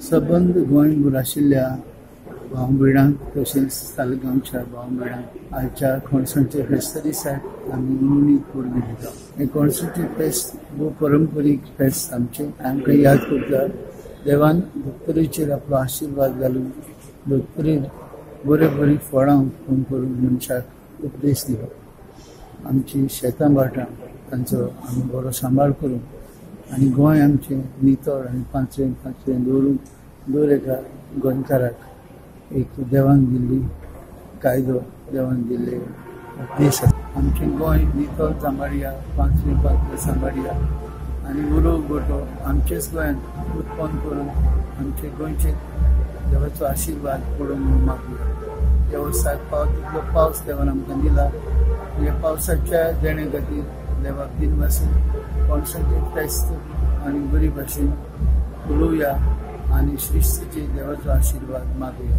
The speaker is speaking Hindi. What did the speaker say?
सबंद गोंयभर आशिल्ल्या भाव भयणांक तशेंच सालगांवच्या भाव भयणांक आयच्या कोणसांचे फेस्त दिसाक आमी उर्मित परबी दिता। हे कोणसांचे फेस्त भोव पारंपारीक फेस्त आमचे आमकां याद करता देवान दोतोरेचेर आपलो आशीर्वाद घालून दोतोरेर बरे फळां करून मनशाक उपदेश दिलो। आमची शेतां भाटां तांचो आमी बरो सांबाळ करून आनी गोंय आमचें नितळ आनी पांचवेन दवरून दर एका गोंयकाराक एक देवान दिल्ली कायदो देवान दिल्ले उपदेश आसा। आमचें गोंय नितळ सांबाळया, पांचवें सांबाळया आनी उलो गोटो आमचेच गोंयांत उत्पन्न करून आमचे गोंयचे देवाचो आशीर्वाद पडून म्हणून मागुया। ह्या वर्साक तितलो पावस देवान आमकां दिला। ह्या पावसाच्या देणे खातीर देवाक दिनवासून कोणसांचे फेस्त आनी बरी भाशेन उलोवया आनी श्रीस्थीचे देवाचो आशीर्वाद मागुया।